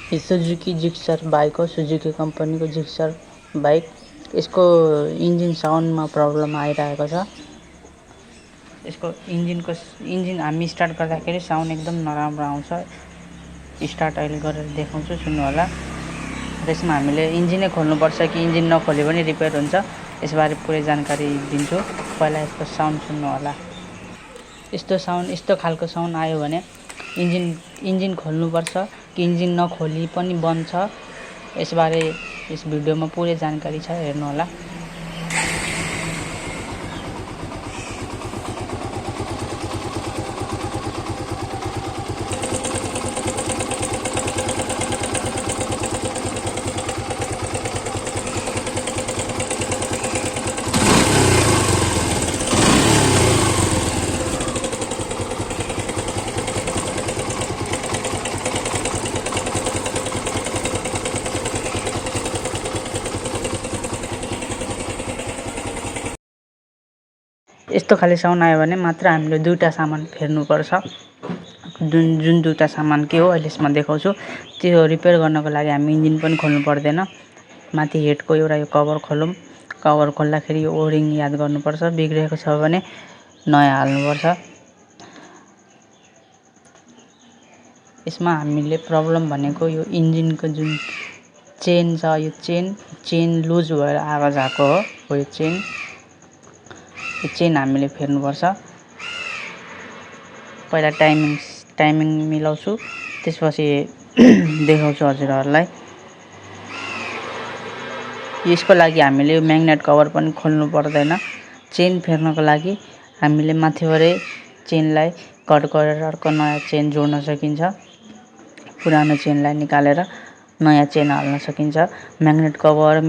ये Suzuki Gixxer bike हो, Suzuki कंपनीको Gixxer bike. यसको इन्जिन साउन्डमा प्रब्लम आइरहेको छ। यसको इन्जिन हामी स्टार्ट गर्दाखेरि साउन्ड एकदम नराम्रो आउँछ। स्टार्ट अहिले गरेर देखाउँछु, सुन्नु होला। त्यसमा हामीले इन्जिनै खोल्नुपर्छ कि इन्जिन नखोले पनि रिपेयर हुन्छ, यसबारे पुरै जानकारी दिन्छु। पहिला यसको साउन्ड सुन्नु होला। यस्तो खालको साउन्ड आयो भने इन्जिन खोल्नुपर्छ कि इन्जिन नखोली पनि बन्छ, यसबारे यस भिडियोमा पुरै जानकारी छ, हेर्नु होला। यस्तो खाले साउन्ड आयो भने मात्र हामीले दुईवटा सामान फेर्नुपर्छ। जुन दुईवटा सामान के हो अहिले यसमा देखाउँछु। त्यो रिपेयर गर्नको लागि हामी इन्जिन पनि खोल्नु पर्दैन। माथि हेडको एउटा यो कभर खोलौँ। कभर खोल्दाखेरि यो ओरिङ याद गर्नुपर्छ, बिग्रेको छ भने नयाँ हाल्नुपर्छ। यसमा हामीले प्रब्लम भनेको यो इन्जिनको जुन चेन छ, यो चेन लुज भएर आवाज आएको हो। यो चेन हामीले फेर्नुपर्छ। पहिला टाइमिङ मिलाउँछु, त्यसपछि देखाउँछु हजुरहरूलाई। यसको लागि हामीले म्याग्नेट कभर पनि खोल्नु पर्दैन। चेन फेर्नको लागि हामीले माथिबाटै चेनलाई कट गरेर अर्को नयाँ चेन जोड्न सकिन्छ। पुरानो चेनलाई निकालेर नयाँ चेन हाल्न सकिन्छ। म्याग्नेट कभर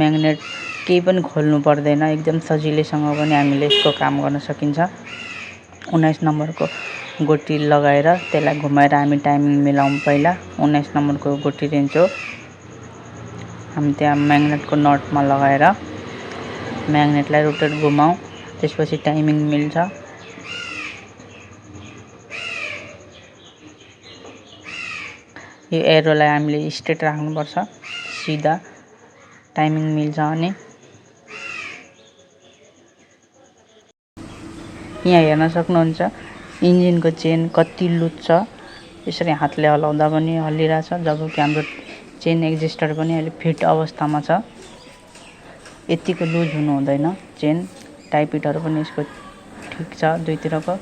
केही पनि खोल्नु पर्दैन। एकदम सजिलैसँग पनि हामीले यसको काम गर्न सकिन्छ। 19 नम्बरको गोटी लगाएर त्यसलाई घुमाएर हामी टाइमिङ मिलाउँ। पहिला 19 नम्बरको गोटी रेन्च हो, हामी त्यहाँ म्याग्नेटको नटमा लगाएर म्याग्नेटलाई रोटेट घुमाउँ, त्यसपछि टाइमिङ मिल्छ। यो एरोलाई हामीले स्ट्रेट राख्नुपर्छ, सिधा टाइमिङ मिल्छ। अनि यहाँ हेर्न सक्नुहुन्छ इन्जिनको चेन कति लुज छ। यसरी हातले हलाउँदा पनि हल्लिरहेछ, जबकि हाम्रो चेन एक्जिस्टर पनि अहिले फिट अवस्थामा छ। यतिको लुज हुनु हुँदैन चेन। टाइपिटहरू पनि यसको ठिक छ दुईतिरको।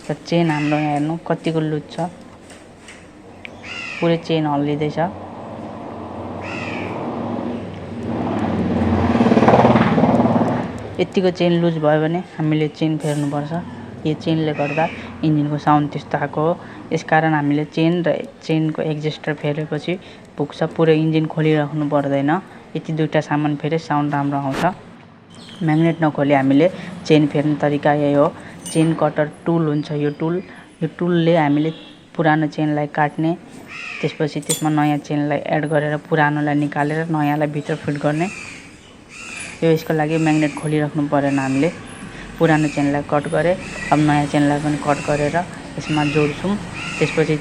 र चेन हाम्रो यहाँ हेर्नु कतिको लुज छ, पुरै चेन हल्लिँदैछ। यतिको चेन लुज भयो भने हामीले चेन फेर्नुपर्छ। यो चेनले गर्दा इन्जिनको साउन्ड त्यस्तो आएको हो। यसकारण हामीले चेनको एक्जिस्टर फेरेपछि पुग्छ। पुरै इन्जिन खोलिराख्नु पर्दैन। यति दुईवटा सामान फेरे साउन्ड राम्रो आउँछ। म्याग्नेट नखोली हामीले चेन फेर्ने तरिका यही हो। चेन कटर टुल हुन्छ। यो टुलले हामीले पुरानो चेनलाई काट्ने, त्यसपछि त्यसमा नयाँ चेनलाई एड गरेर पुरानोलाई निकालेर नयाँलाई भित्र फिट गर्ने। यसको लागि म्याग्नेट खोलिराख्नु परेन। हामीले पुरानो चेनलाई कट गरे, अब नयाँ चेनलाई पनि कट गरेर यसमा जोड्छौँ। त्यसपछि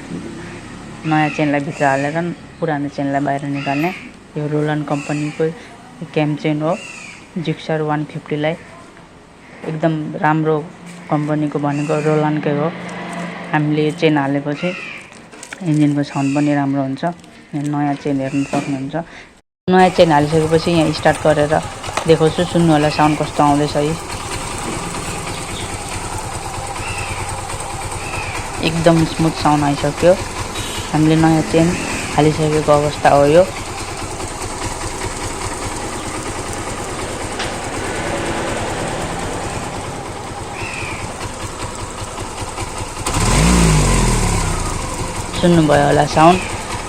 नयाँ चेनलाई भित्र हालेर पुरानो चेनलाई बाहिर निकाल्ने। यो रोलन कम्पनीको क्याम चेन हो। जिक्सर 150लाई एकदम राम्रो कम्पनीको भनेको रोलनकै हो। हामीले यो चेन हालेपछि इन्जिनको साउन्ड पनि राम्रो हुन्छ। यहाँ नयाँ चेन हेर्न सक्नुहुन्छ। नयाँ चेन हालिसकेपछि यहाँ स्टार्ट गरेर देखाउँछु, सुन्नु होला साउन्ड कस्तो आउँदैछ। एकदम स्मुथ साउन्ड आइसक्यो। हामीले नयाँ चेन हालिसकेको अवस्था हो यो। सुन्नुभयो होला साउन्ड।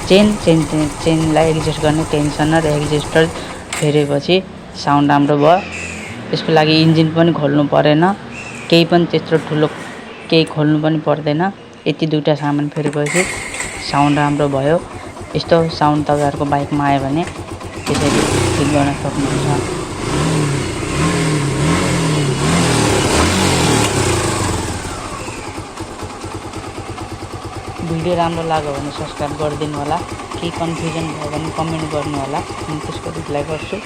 चेनलाई एडजस्ट गर्ने टेन्सनर एक्जिस्टर फेरेपछि साउन्ड राम्रो भयो। यसको लागि इन्जिन पनि खोल्नु परेन, केही पनि त्यत्रो ठुलो केही खोल्नु पनि पर्दैन। यति दुईवटा सामान फेरेपछि साउन्ड राम्रो भयो। यस्तो साउन्ड तपाईँहरूको बाइकमा आयो भने त्यसरी ठिक गर्न सक्नुहुन्छ। भिडियो राम्रो लाग्यो भने सब्सक्राइब गरिदिनु होला। केही कन्फ्युजन भयो भने कमेन्ट गर्नु होला, म त्यसको रिप्लाई गर्छु।